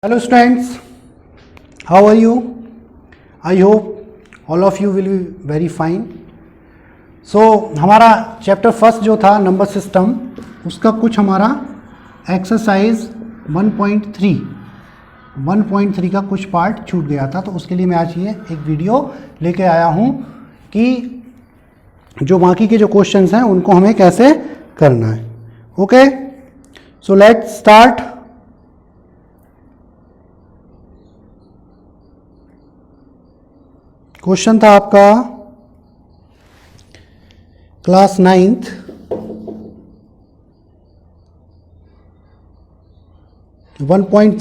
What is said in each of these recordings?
Hello students, how are you? I hope all of you will be very fine. So हमारा chapter first जो था number system, उसका कुछ हमारा exercise 1.3 का कुछ पार्ट छूट गया था, तो उसके लिए मैं आज ये एक वीडियो लेके आया हूँ कि जो बाकी के जो क्वेश्चंस हैं उनको हमें कैसे करना है. Okay, so let's start. Question था आपका class 9th, one point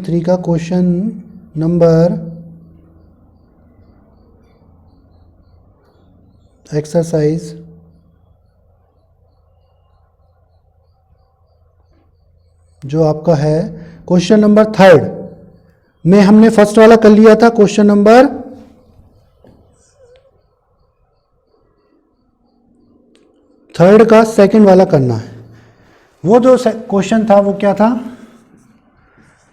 three का क्वेश्चन नंबर एक्सरसाइज जो आपका है क्वेश्चन नंबर 3rd में हमने फर्स्ट वाला कर लिया था. क्वेश्चन नंबर 3rd का सेकंड वाला करना है. वो जो क्वेश्चन था वो क्या था,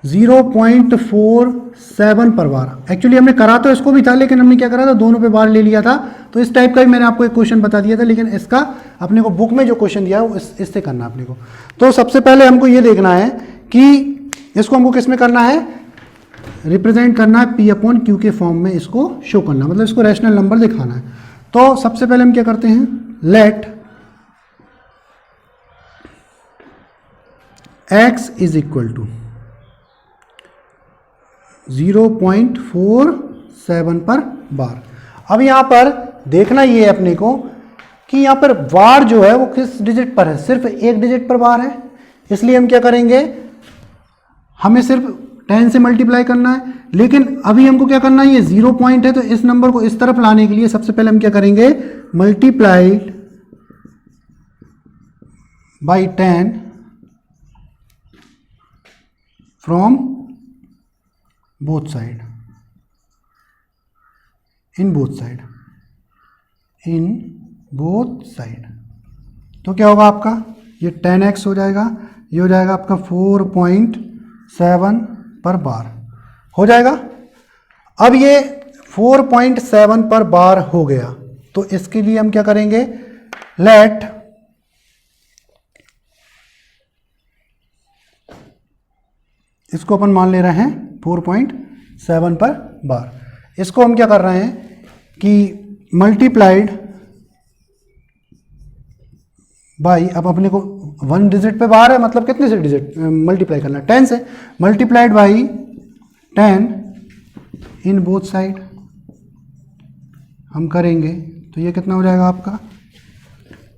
0.47 पर बार. एक्चुअली हमने करा तो इसको भी था, लेकिन हमने क्या करा था, दोनों पे बार ले लिया था. तो इस टाइप का ही मैंने आपको एक क्वेश्चन बता दिया था, लेकिन इसका अपने को बुक में जो क्वेश्चन दिया है वो इससे करना अपने को. तो सबसे पहले हमको ये देखना है कि इसको हमको किस में करना है, रिप्रेजेंट करना है P अपॉन Q के फॉर्म में इसको शो करना, मतलब इसको रैशनल नंबर दिखाना है. तो सबसे पहले हम क्या करते हैं, let x is equal to 0.47 पर बार. अब यहां पर देखना ये है अपने को कि यहां पर बार जो है वो किस डिजिट पर है, सिर्फ एक डिजिट पर बार है. इसलिए हम क्या करेंगे, हमें सिर्फ 10 से मल्टीप्लाई करना है. लेकिन अभी हमको क्या करना है, ये 0 पॉइंट है, तो इस नंबर को इस तरफ लाने के लिए सबसे पहले हम क्या करेंगे, multiplied by 10 from both side, in both side. तो क्या होगा आपका, ये 10x हो जाएगा, ये हो जाएगा आपका 4.7 पर बार हो जाएगा. अब ये 4.7 पर बार हो गया, तो इसके लिए हम क्या करेंगे, लेट इसको अपन मान ले रहे हैं 4.7 पर बार. इसको हम क्या कर रहे हैं कि मल्टीप्लाइड बाई, अब अपने को 1 डिजिट पे बार है, मतलब कितने से डिजिट मल्टीप्लाई करना है, 10 से. Multiplied by 10 in both side हम करेंगे, तो ये कितना हो जाएगा आपका,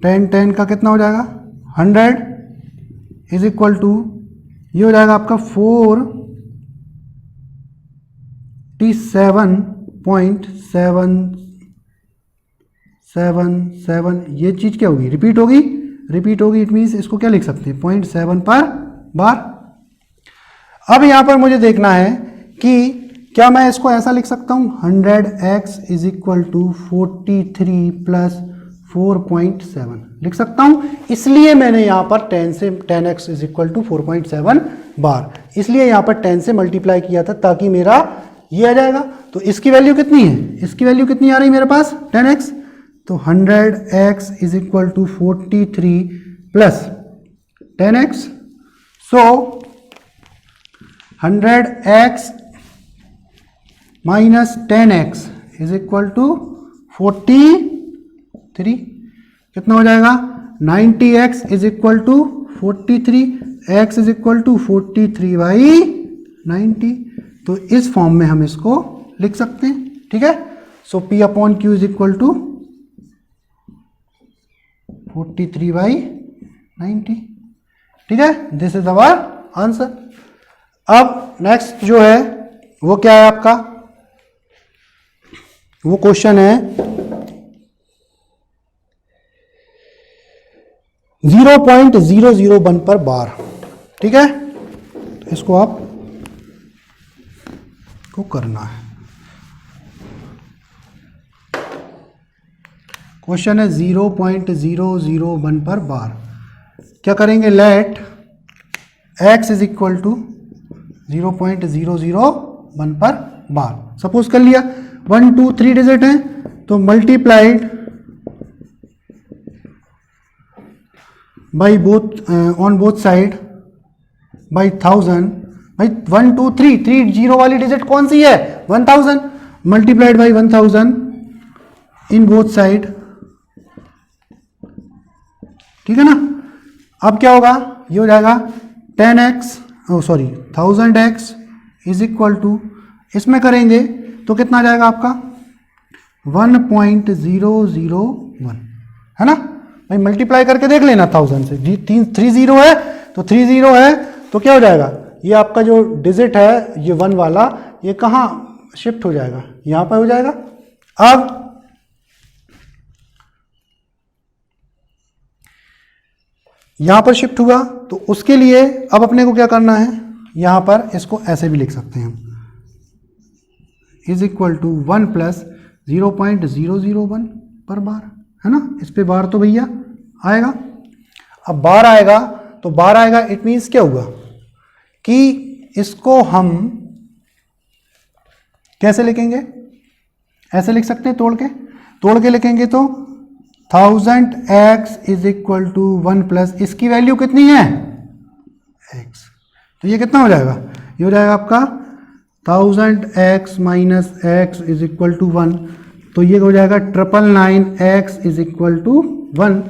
10 का कितना हो जाएगा 100 इज इक्वल टू, ये हो जाएगा आपका 47.777. ये चीज़ क्या होगी, रिपीट होगी. इट मीन्स इसको क्या लिख सकते हैं, 0.7 पर बार. अब यहां पर मुझे देखना है कि क्या मैं इसको ऐसा लिख सकता हूं, 100x is equal to 43 plus 4.7 लिख सकता हूं. इसलिए मैंने यहां पर 10x इज इक्वल टू 4.7 बार, इसलिए यहां पर 10 से मल्टीप्लाई किया था, ताकि मेरा ये आ जाएगा. तो इसकी वैल्यू कितनी है, इसकी वैल्यू कितनी आ रही मेरे पास, 10x. तो 100x is equal to 43 plus 10x. So 100x minus 10x is equal to 43. कितना हो जाएगा, 90x is equal to 43, x is equal to 43 by 90. तो इस फॉर्म में हम इसको लिख सकते हैं. ठीक है, so P upon Q is equal to 43 by 90. ठीक है, दिस इज अवर आंसर. अब नेक्स्ट जो है वो क्या है आपका, वो क्वेश्चन है 0.001 पर बार. ठीक है, तो इसको आप को करना है. क्वेश्चन है 0.001 पर बार. क्या करेंगे, let x is equal to 0.001 पर बार। सपोज कर लिया 1 2 3 डिजिट हैं, तो multiplied by both on both side by 1000। भाई 1 2 3 3 जीरो वाली डिजिट कौन सी है, 1000, multiplied by 1000 in both side. ठीक है ना। अब क्या होगा, ये हो जाएगा 10x, sorry 1000x is equal to, इसमें करेंगे तो कितना आ जाएगा आपका 1.001, है ना। भाई मल्टीप्लाई करके देख लेना 1000 से, 3 जीरो है तो 3 जीरो है तो क्या हो जाएगा, ये आपका जो डिजिट है ये 1 वाला, ये कहाँ शिफ्ट हो जाएगा, यहाँ पर हो जाएगा। अब यहाँ पर शिफ्ट हुआ तो उसके लिए अब अपने को क्या करना है, यहाँ पर इसको ऐसे भी लिख सकते हैं हम, इज इक्वल टू 1 प्लस 0.001 पर बार, है ना। इस पे बार तो भैया आएगा। अब बार आएगा तो बार आएगा, इट मीन्स क्या हुआ कि इसको हम कैसे लिखेंगे, ऐसे लिख सकते हैं, तोड़ के लिखेंगे तो 1000x is equal to 1 plus इसकी वैल्यू कितनी है x, तो ये कितना हो जाएगा, ये हो जाएगा आपका 1000x minus x is equal to 1, तो ये हो जाएगा 999x इज इक्वल टू 1,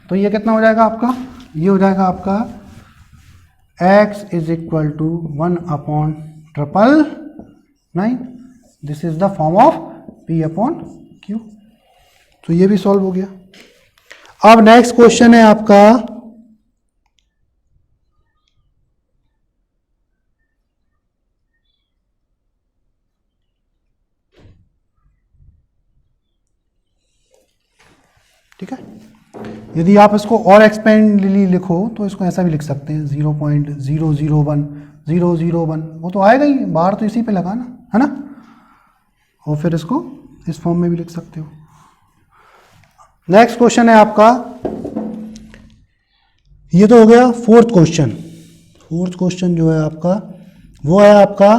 तो ये कितना हो जाएगा आपका, ये हो जाएगा आपका x is equal to 1/999। This is the form of P/Q। तो ये भी सॉल्व हो गया। अब नेक्स्ट क्वेश्चन है आपका ठीक है। यदि आप इसको और एक्सपेंडली लिखो तो इसको ऐसा भी लिख सकते हैं 0.001 वो तो आएगा ही, बाहर तो इसी पे लगा ना, है ना। और फिर इसको इस फॉर्म में भी लिख सकते हो। नेक्स्ट क्वेश्चन है आपका, ये तो हो गया फोर्थ क्वेश्चन जो है आपका वो है आपका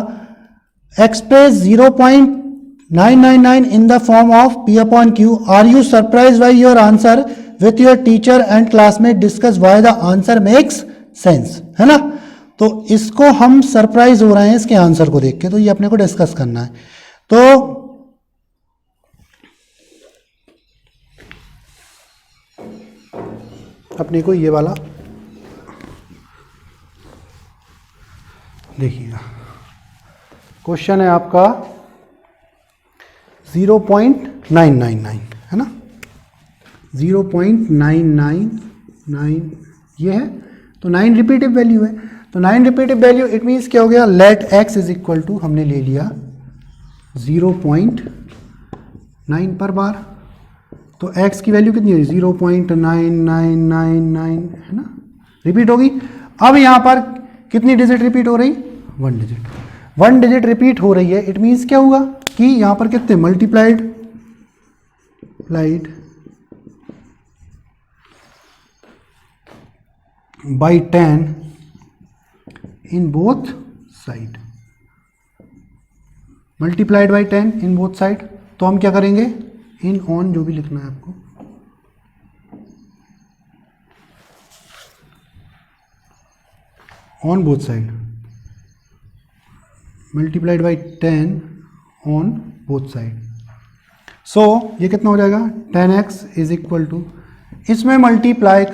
express 0.999 in the form of P/Q. Are you surprised by your answer? With your teacher and classmate discuss why the answer makes sense, है ना। तो इसको हम सरप्राइज हो रहे हैं इसके आंसर को देख के, तो ये अपने को डिस्कस करना है। तो अपने को ये वाला देखिएगा, क्वेश्चन है आपका 0.999, है ना, 0.999 ये है, तो 9 रिपीटिव वैल्यू है, तो 9 रिपीटिव वैल्यू इट मीन्स क्या हो गया, let x is equal to हमने ले लिया 0.9 पर बार, तो x की वैल्यू कितनी है 0.9999, है ना, रिपीट होगी। अब यहाँ पर कितनी डिजिट रिपीट हो रही, 1 डिजिट रिपीट हो रही है, इट मीन्स क्या हुआ कि यहाँ पर कितने multiplied by 10 in both side, multiplied by 10 in both side. तो हम क्या करेंगे, इन ऑन जो भी लिखना है आपको, on both side multiplied by 10 on both side. So ये कितना हो जाएगा 10x इज इक्वल टू, इसमें मल्टीप्लाई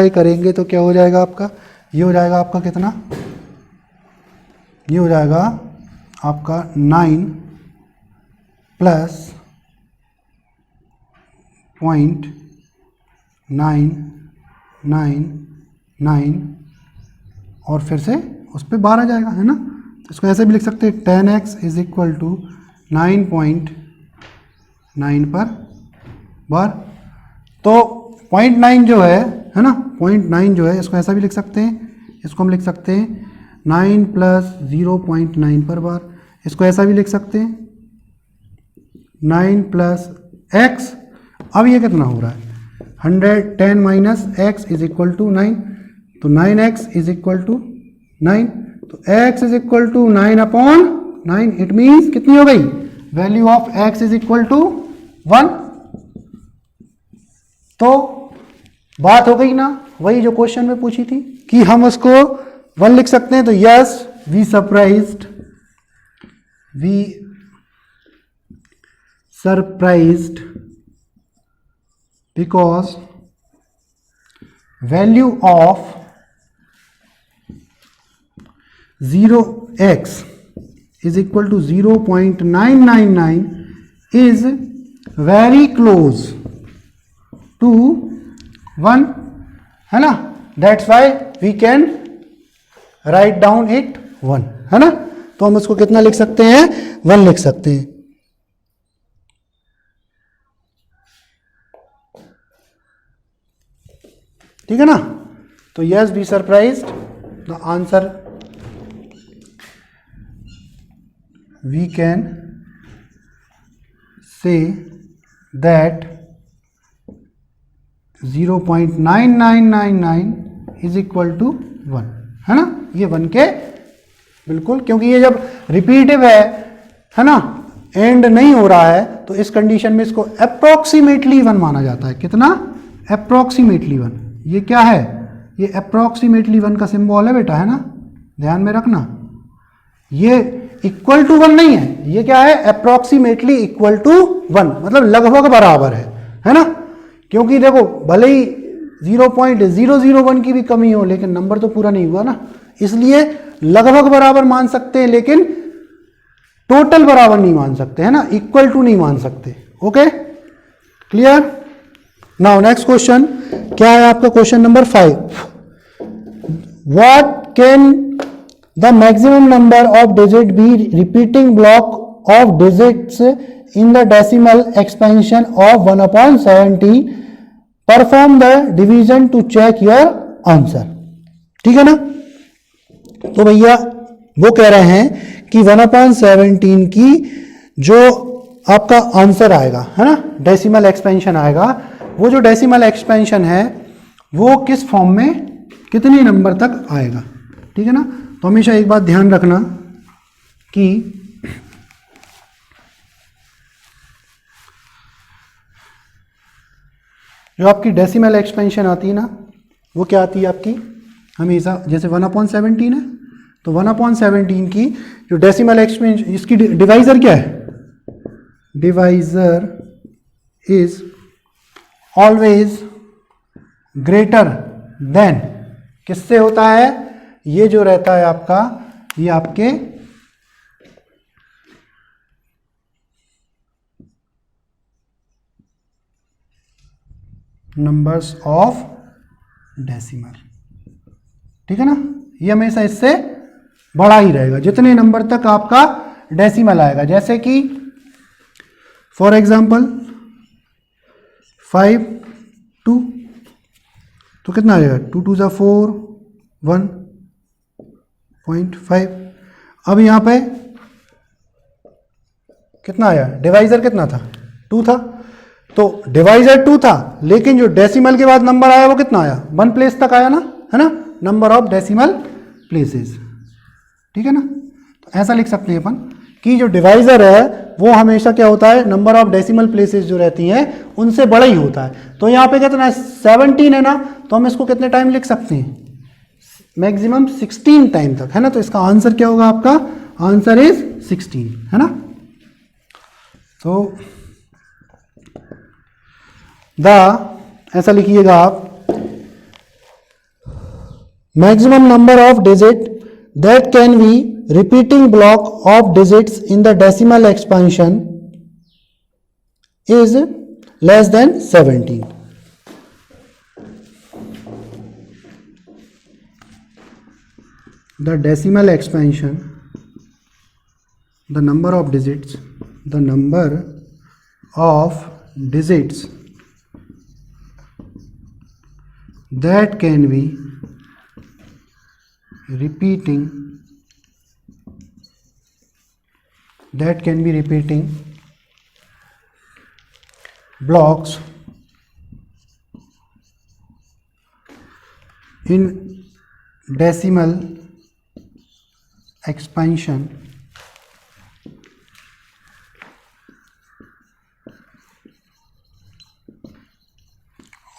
करेंगे तो क्या हो जाएगा आपका, ये हो जाएगा आपका कितना, ये हो जाएगा आपका 9 प्लस 0.999 और फिर से उस पर 12 जाएगा, है ना। इसको ऐसे भी लिख सकते हैं 10x इज इक्वल टू 9.9 पर बार। तो 0.9 जो है ना, 0.9 जो है इसको ऐसा भी लिख सकते हैं, इसको हम लिख सकते हैं 9 प्लस 0.9 पर बार, इसको ऐसा भी लिख सकते हैं 9 प्लस x। अब ये कितना हो रहा 110 minus x is equal to 9, तो 9x इज इक्वल टू 9, तो x is equal to 9 upon 9, it means कितनी हो गई, value of x is equal to 1। तो बात हो गई ना, वही जो क्वेश्चन में पूछी थी कि हम उसको 1 लिख सकते हैं। तो yes, we surprised because value of 0x is equal to 0.999 is very close to 1, है ना, that's why we can write down it 1, है ना। तो हम इसको कितना लिख सकते हैं, 1 लिख सकते हैं। ठीक है ना। तो yes, be surprised, the answer we can say that 0.9999 is equal to 1, है ना। ये 1 के बिल्कुल, क्योंकि ये जब रिपीटिव है ना, एंड नहीं हो रहा है, तो इस कंडीशन में इसको अप्रोक्सीमेटली 1 माना जाता है। कितना, अप्रोक्सीमेटली 1। ये क्या है, ये अप्रोक्सीमेटली 1 का सिंबल है बेटा, है ना, ध्यान में रखना। ये इक्वल टू 1 नहीं है, ये क्या है, अप्रोक्सीमेटली इक्वल टू 1, मतलब लगभग बराबर है ना। क्योंकि देखो, भले ही 0.001 की भी कमी हो, लेकिन नंबर तो पूरा नहीं हुआ ना, इसलिए लगभग बराबर मान सकते हैं, लेकिन टोटल बराबर नहीं मान सकते, है ना, इक्वल टू नहीं मान सकते। Okay, clear. Now next question क्या है आपका, question number 5। What can the maximum number of digit be repeating block of digits in the decimal expansion of 1/70, perform the division to check your answer. ठीक है ना। तो भैया वो कह रहे हैं कि 1/17 की जो आपका आंसर आएगा, है ना, डेसिमल एक्सपेंशन आएगा, वो जो डेसिमल एक्सपेंशन है वो किस फॉर्म में कितने नंबर तक आएगा। ठीक है ना। तो हमेशा एक बात ध्यान रखना कि जो आपकी डेसिमल एक्सपेंशन आती है ना, वो क्या आती है आपकी, हमेशा जैसे 1/17 है, तो 1/17 की जो डेसिमल एक्सपेंशन, इसकी डिवाइजर क्या है, divisor is always greater than, किससे होता है, ये जो रहता है आपका, ये आपके नंबर्स ऑफ डेसिमल। ठीक है ना, ये हमेशा इससे बड़ा ही रहेगा जितने नंबर तक आपका डेसिमल आएगा। जैसे कि फॉर एग्जांपल 5 2, तो कितना आ जाएगा, 2 2 ज़ा 4, 1.5। अब यहाँ पे कितना आया, डिवाइजर कितना था, 2 था, तो डिवाइजर 2 था, लेकिन जो डेसिमल के बाद नंबर आया वो कितना आया, 1 प्लेस तक आया ना, है ना, नंबर ऑफ डेसिमल प्लेसेस। ठीक है ना। तो ऐसा लिख सकते हैं अपन कि जो डिवाइजर है वो हमेशा क्या होता है, नंबर ऑफ डेसिमल प्लेसेस जो रहती हैं उनसे बड़ा ही होता है। तो यहाँ पे कितना है, 17 है ना, तो हम इसको कितने टाइम लिख सकते हैं, मैक्सिमम 16 टाइम तक, है ना। तो इसका आंसर क्या होगा, आपका आंसर इज 16, है ना। तो ऐसा लिखिएगा आप, maximum number of digit that can be repeating block of digits in the decimal expansion is less than 17. The decimal expansion, the number of digits that can be repeating blocks in decimal expansion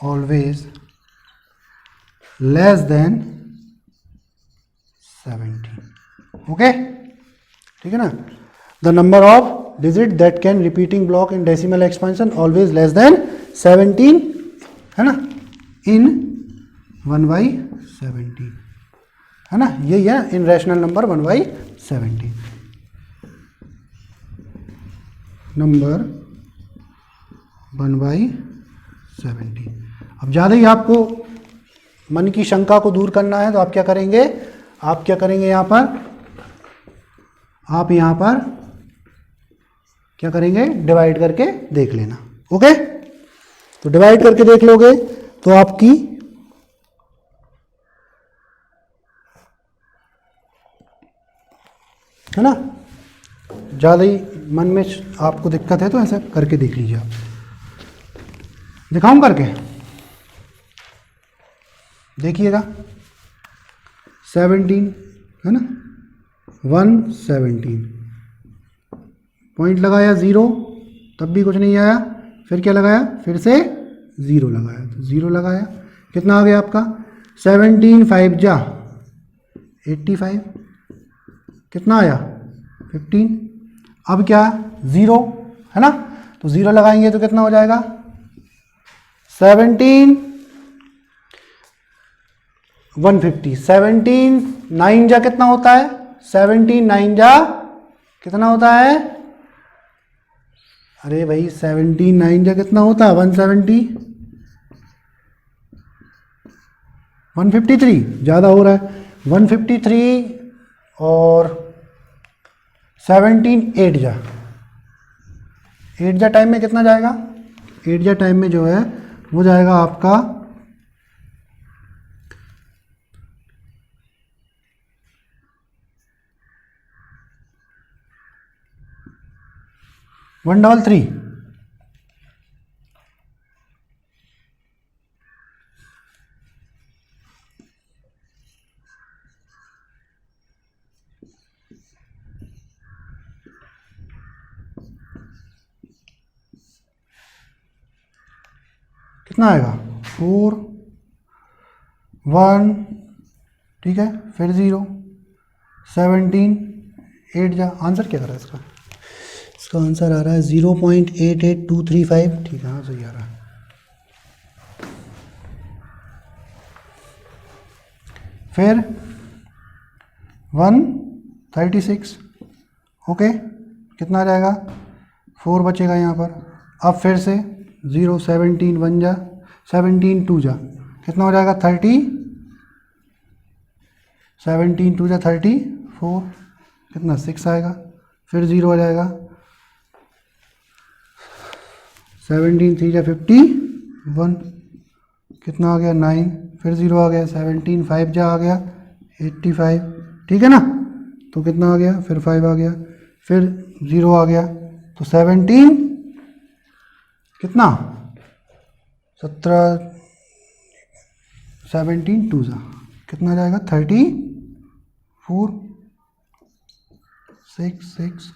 always less than 17. Okay, ठीक है ना। The number of digit that can repeating block in decimal expansion always less than 17, है ना, इन 1/17, है ना, यही है इन rational number 1/17। Number 1/17। अब ज़्यादा ही आपको मन की शंका को दूर करना है तो आप क्या करेंगे, यहाँ पर क्या करेंगे, डिवाइड करके देख लेना। ओके, तो डिवाइड करके देख लोगे तो आपकी है ना, ज़्यादा ही मन में आपको दिक्कत है तो ऐसा करके देख लीजिए आप। दिखाऊं करके, देखिएगा 17 है ना, 117 पॉइंट लगाया 0, तब भी कुछ नहीं आया, फिर क्या लगाया, फिर से 0 लगाया, तो 0 लगाया, कितना आ गया आपका 17 5 जा 85, कितना आया 15। अब क्या 0 है ना, तो 0 लगाएंगे तो कितना हो जाएगा 17 150, 17 9 जा कितना होता है, 17 9 जा कितना होता है, अरे भाई 17 9 जा कितना होता है 170, 153 ज़्यादा हो रहा है, 153 और 17 8 जा, 8 जा टाइम में कितना जाएगा, 8 जा टाइम में जो है वो जाएगा आपका 133। कितना आएगा 4 1, ठीक है, फिर 0 17 8 जा, आंसर क्या कर रहा है इसका, इसका आंसर आ रहा है 0.88235, ठीक है, हाँ सही आ रहा है। फिर 136, ओके, कितना आ जाएगा 4 बचेगा यहाँ पर। अब फिर से 0 17 1 जा 17 2 जा कितना हो जाएगा 30, 17 2 जा 34, कितना 6 आएगा, फिर 0 आ जाएगा, 17 3 जा 51, कितना आ गया 9, फिर 0 आ गया, 17 5 जा आ गया 85, ठीक है ना, तो कितना आ गया, फिर 5 आ गया, फिर 0 आ गया, तो 17 कितना 17 17 2 जा कितना आ जाएगा 34 6 6,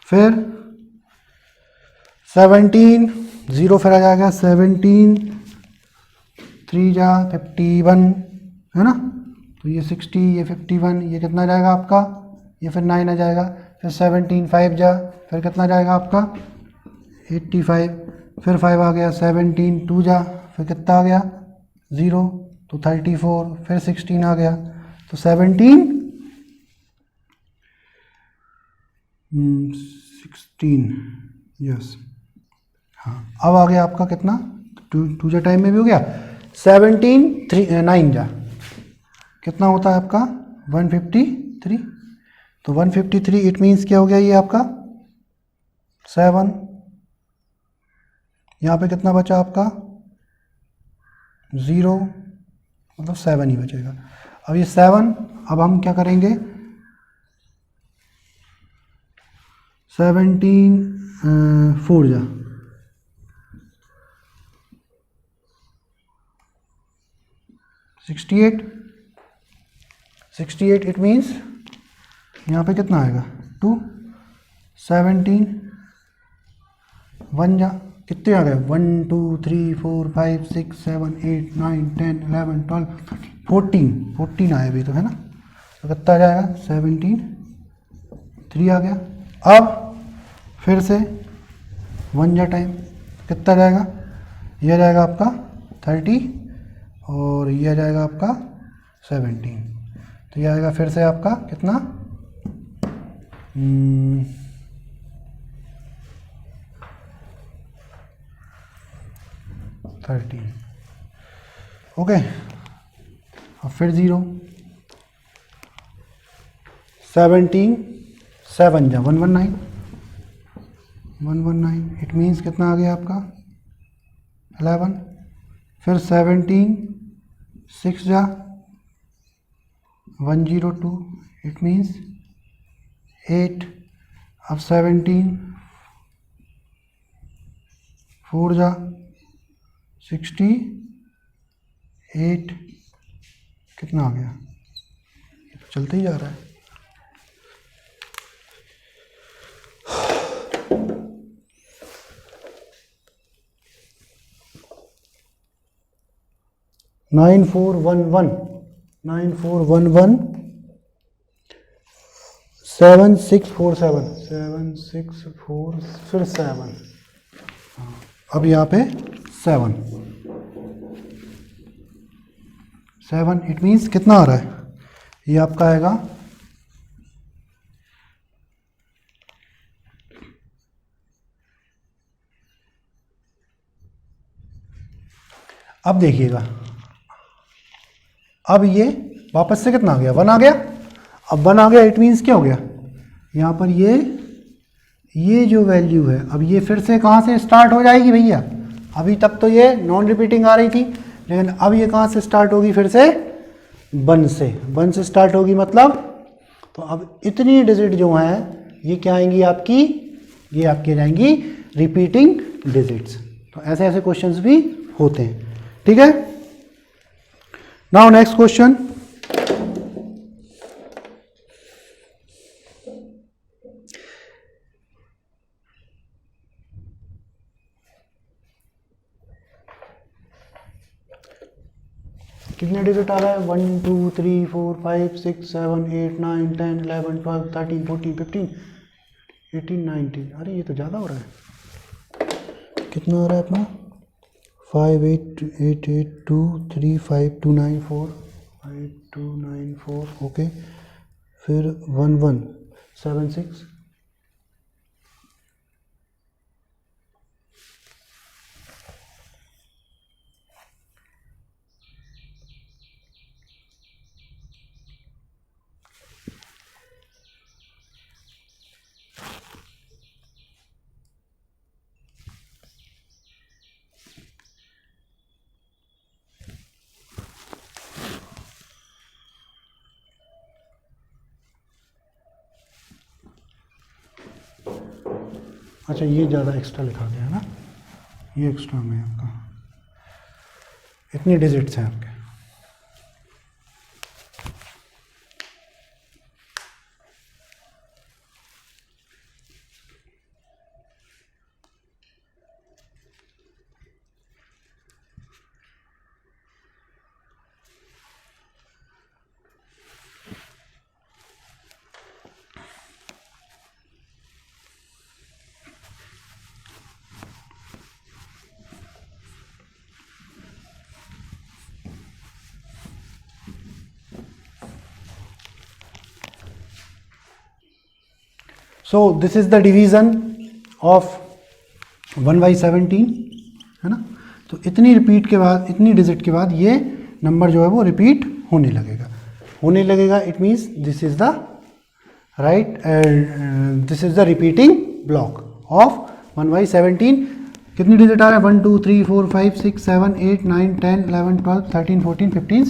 फिर 17 0 फिर आ जाएगा, 17 3 जा 51, है ना, तो ये 60 ये 51, ये कितना जाएगा आपका, ये फिर 9 आ जाएगा, फिर 17 5 जा, फिर कितना जाएगा आपका 85, फिर 5 आ गया, 17 2 जा, फिर कितना आ गया 0, तो 34, फिर 16 आ गया, तो 17 16, यस, हाँ, अब आ गया आपका कितना 2 जा टाइम में भी हो गया, 17 3 9 जा कितना होता है आपका 153, तो 153 इट मीन्स क्या हो गया, ये आपका 7, यहाँ पे कितना बचा आपका 0, मतलब 7 ही बचेगा। अब ये 7, अब हम क्या करेंगे 17 4 जा 17 68, 68 इट मीन्स यहाँ पे कितना आएगा 2, 17 1 जा कितने आ गए 1 2 3 4 5 6 7 8 9 10 11 12 14 आए अभी तो है ना, तो कितना आ जाएगा 17 3 आ गया। अब फिर से 1 जा टाइम कितना जाएगा, ये आ जाएगा आपका 30 और ये आ जाएगा आपका 17, तो ये आएगा फिर से आपका कितना 13, ओके। अब फिर 0, 17 7 जा 119, 119 इट मीन्स कितना आ गया आपका 11, फिर 17 6 जा 102 इट मीन्स 8, अब 17 4 जा 68 कितना आ गया, ये तो चलते ही जा रहा है। नाइन फोर वन वन 7647 764 फिर 7, अब यहाँ पे 7 इट मीन्स कितना आ रहा है, ये आपका आएगा अब देखिएगा, अब ये वापस से कितना आ गया 1 आ गया, अब 1 आ गया इट मीन्स क्या हो गया, यहाँ पर ये जो वैल्यू है अब ये फिर से कहाँ से स्टार्ट हो जाएगी भैया, अभी तक तो ये नॉन रिपीटिंग आ रही थी लेकिन अब ये कहाँ से स्टार्ट होगी, फिर से 1 से स्टार्ट होगी, मतलब तो अब इतनी डिजिट जो हैं ये क्या आएंगी आपकी, ये आपकी जाएंगी रिपीटिंग डिजिट्स। तो ऐसे ऐसे क्वेश्चंस भी होते हैं, ठीक है। नाउ नेक्स्ट क्वेश्चन, कितने डिजिट आ रहा है 1 2 3 4 5 6 7 8 9 10 11 12 13 14 15 18 19, अरे ये तो ज़्यादा हो रहा है, कितना आ रहा है अपना 5 8 8 8 2 3 5 2 9 4 5 2 9 4 ओके, फिर 1 1 7 6 अच्छा ये ज़्यादा एक्स्ट्रा लिखा गया है ना, ये एक्स्ट्रा में आपका इतनी डिजिट्स हैं आपके, so this is the division of 1/17 है ना। तो इतनी रिपीट के बाद, इतनी डिजिट के बाद ये नंबर जो है वो रिपीट होने लगेगा, it means this is the right, this is the repeating block of 1/17। कितनी डिजिट आ रहा है 1 2 3 4 5 6 7 8 9 10 11 12 13 14 15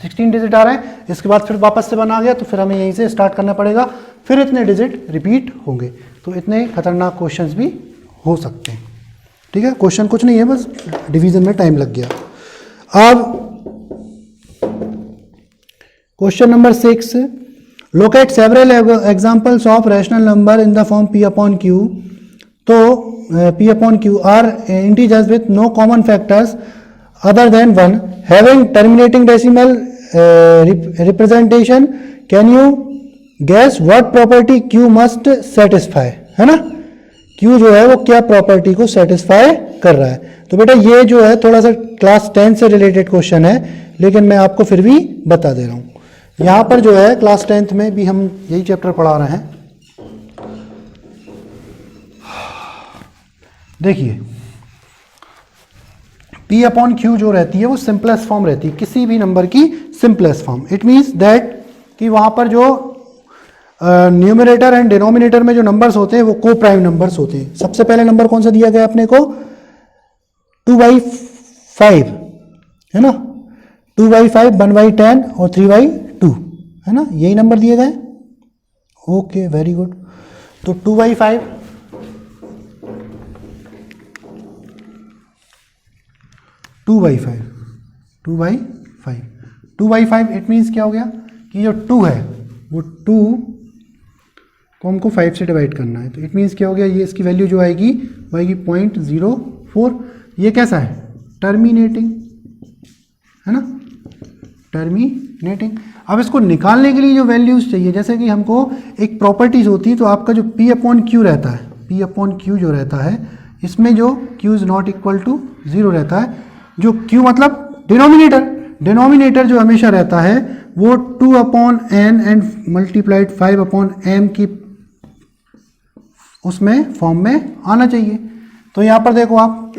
16 डिजिट आ रहा है। इसके बाद फिर वापस से बना गया तो फिर हमें यहीं से स्टार्ट करना पड़ेगा, फिर इतने डिजिट रिपीट होंगे। तो इतने खतरनाक क्वेश्चंस भी हो सकते हैं, ठीक है। क्वेश्चन कुछ नहीं है, बस डिवीजन में टाइम लग गया। अब question number 6, locate several examples of rational number in the form p upon q. तो p upon q are integers with no common factors other than 1 having terminating decimal representation. Can you guess what property q must satisfy, है ना. q जो है वो क्या property को satisfy कर रहा है. तो बेटा ये जो है थोड़ा सा क्लास 10 से रिलेटेड क्वेश्चन है, लेकिन मैं आपको फिर भी बता दे रहा हूँ. यहाँ पर जो है क्लास 10th में भी हम यही चैप्टर पढ़ा रहे हैं. देखिए p अपॉन q जो रहती है वो सिंपलेस्ट फॉर्म रहती है, किसी भी नंबर की simplest form. It means that कि वहाँ पर जो न्यूमरेटर एंड डिनोमिनेटर में जो नंबर्स होते हैं वो को प्राइम नंबर्स होते हैं. सबसे पहले नंबर कौन सा दिया गया अपने को, 2/5 है ना. 2/5, 1/10 और 3/2 है ना, यही नंबर दिए गए. Okay, very good. तो 2/5 2/5 इट मीन्स क्या हो गया कि जो 2 है वो 2 को हमको 5 से डिवाइड करना है. तो इट मीन्स क्या हो गया, ये इसकी वैल्यू जो आएगी वो आएगी 0.04. ये कैसा है, टर्मिनेटिंग, है ना, टर्मिनेटिंग. अब इसको निकालने के लिए जो वैल्यूज चाहिए, जैसे कि हमको एक प्रॉपर्टीज होती है, तो आपका जो p अपॉन q रहता है, p अपॉन q जो रहता है, इसमें जो q is not equal to 0 रहता है. जो q मतलब डिनोमिनेटर जो हमेशा रहता है वो 2 upon n and multiplied 5 upon m की उसमें फॉर्म में आना चाहिए. तो यहां पर देखो आप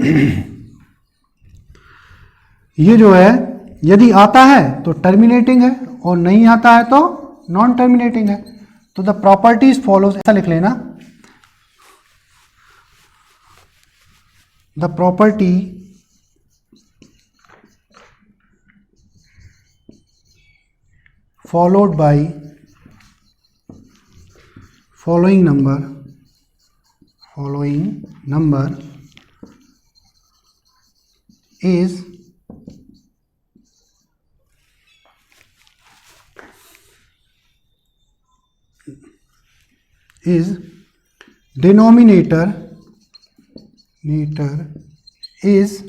ये जो है यदि आता है तो टर्मिनेटिंग है और नहीं आता है तो नॉन टर्मिनेटिंग है. तो द प्रॉपर्टीज फॉलोज, ऐसा लिख लेना, the property followed by following number is denominator is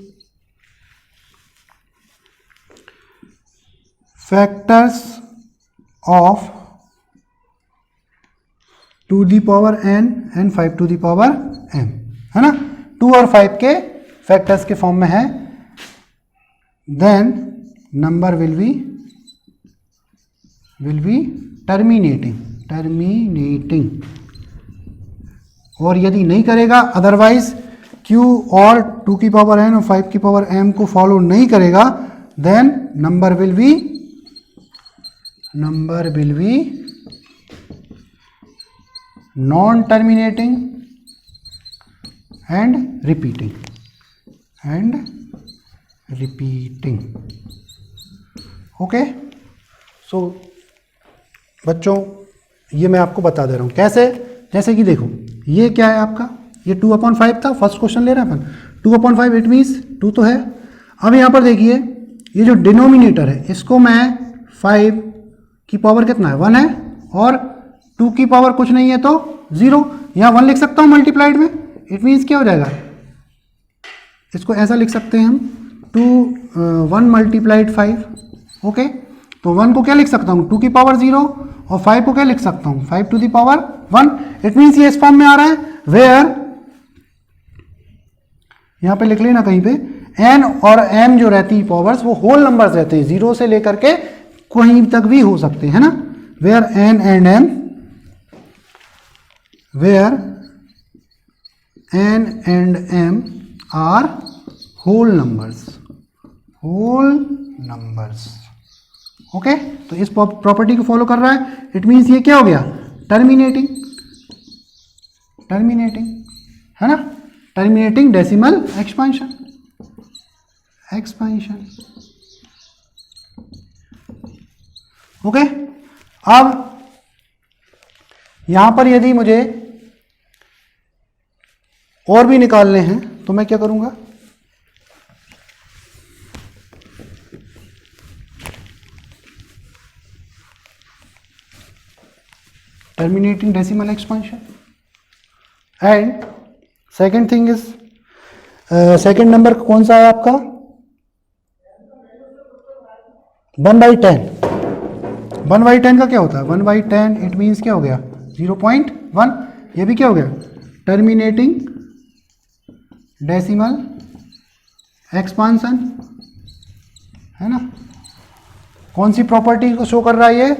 factors of 2 the power n and 5 to the power m, है ना. 2 और 5 के फैक्टर्स के फॉर्म में है. Then number will be terminating. और यदि नहीं करेगा, अदरवाइज q और 2 की पावर n और 5 की पावर m को फॉलो नहीं करेगा, then number will be non terminating and repeating. Okay. So बच्चों ये मैं आपको बता दे रहा हूं कैसे. जैसे कि देखो ये क्या है आपका, ये 2/5 था, फर्स्ट क्वेश्चन ले रहे हैं अपन. 2/5 इट मीन्स 2 तो है. अब यहां पर देखिए ये जो डिनोमिनेटर है इसको मैं 5 की पावर कितना है, 1 है, और 2 की पावर कुछ नहीं है तो 0. यहाँ 1 लिख सकता हूँ मल्टीप्लाइड में. इट मीन्स क्या हो जाएगा, इसको ऐसा लिख सकते हैं हम 1 मल्टीप्लाइड 5. ओके. तो 1 को क्या लिख सकता हूँ, 2 की पावर 0, और 5 को क्या लिख सकता हूँ, 5 to the power 1. It means ये इस फॉर्म में आ रहा है वेयर, यहाँ पे लिख लेना कहीं पे, n और m जो रहती है पावर्स वो होल नंबर्स रहते हैं, 0 से लेकर के कहीं तक भी हो सकते हैं, है ना. Where n and m, where n and m are whole numbers. Okay. तो इस प्रॉपर्टी को फॉलो कर रहा है. इट मीन्स ये क्या हो गया, टर्मिनेटिंग, है ना. Terminating decimal expansion. ओके. अब यहां पर यदि मुझे और भी निकालने हैं तो मैं क्या करूंगा, terminating decimal expansion. And second thing is second number कौन सा है आपका 1/10. 1/10 का क्या होता है 1/10 इट मीन्स क्या हो गया 0.1. ये भी क्या हो गया टर्मिनेटिंग डेसिमल एक्सपांसन है ना. कौन सी प्रॉपर्टी को शो कर रहा है ये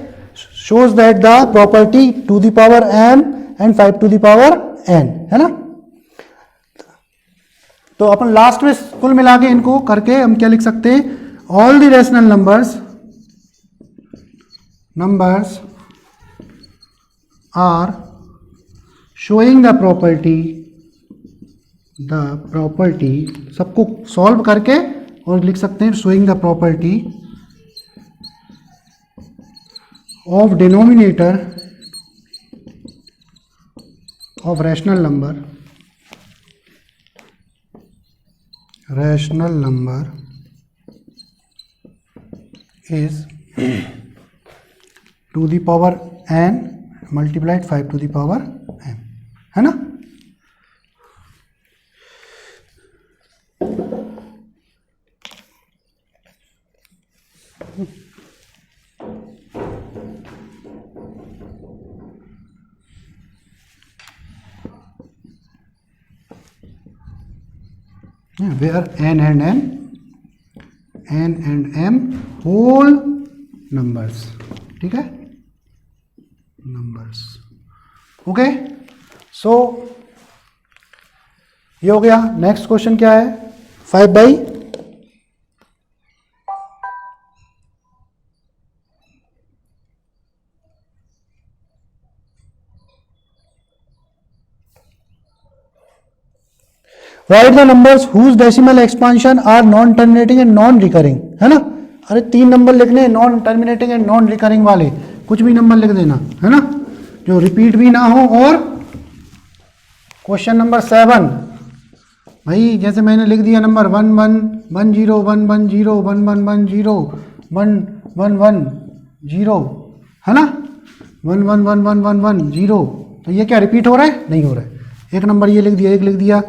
shows that the property 2 the power m and 5 to the power n है ना. तो अपन लास्ट में कुल मिला के इनको करके हम क्या लिख सकते हैं all the rational numbers are showing the property सबको सॉल्व करके और लिख सकते हैं showing the property of denominator of rational number is 2 the power n multiplied 5 to the power m है ना. Where n and m whole numbers. ठीक है numbers. ओके सो ये हो गया. नेक्स्ट क्वेश्चन क्या है 5/. Write the numbers whose decimal expansion are non terminating and non recurring है ना. अरे 3 नंबर लिखने non terminating and non recurring वाले कुछ भी नंबर लिख देना है ना जो रिपीट भी ना हो. और क्वेश्चन नंबर 7 भाई जैसे मैंने लिख दिया नंबर 1 1 1 0 1 1 0 1 1 1 0 1 1 1 0 है ना 1 1 1 1 1 1 0. तो ये क्या रिपीट हो रहा है नहीं हो रहा है. एक नंबर ये लिख दिया एक लिख दिया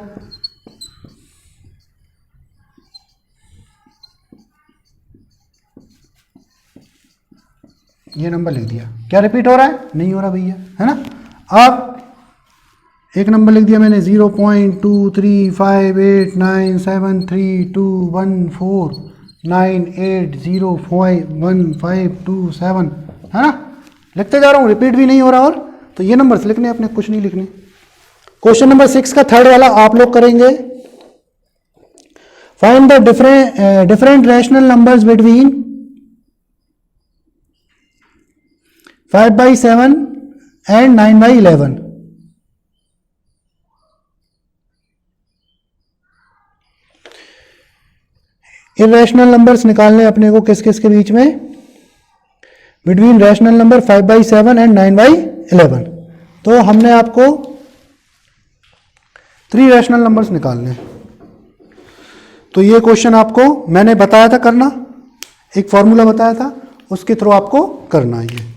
ये नंबर लिख दिया क्या रिपीट हो रहा है नहीं हो रहा भैया है ना. अब एक नंबर लिख दिया मैंने 0.2358971321527 है ना. लिखते जा रहा हूँ रिपीट भी नहीं हो रहा. और तो ये नंबर्स लिखने अपने कुछ नहीं लिखने. क्वेश्चन नंबर 6 का थर्ड वाला आप लोग करेंगे. Find the different rational numbers between 5/7 and 9/11. Irrational numbers निकालने अपने को किस किस के बीच में बिटवीन रैशनल नंबर 5/7 एंड 9/11. तो हमने आपको 3 रैशनल नंबर्स निकालने. तो ये क्वेश्चन आपको मैंने बताया था करना एक फॉर्मूला बताया था उसके थ्रू आपको करना है ये.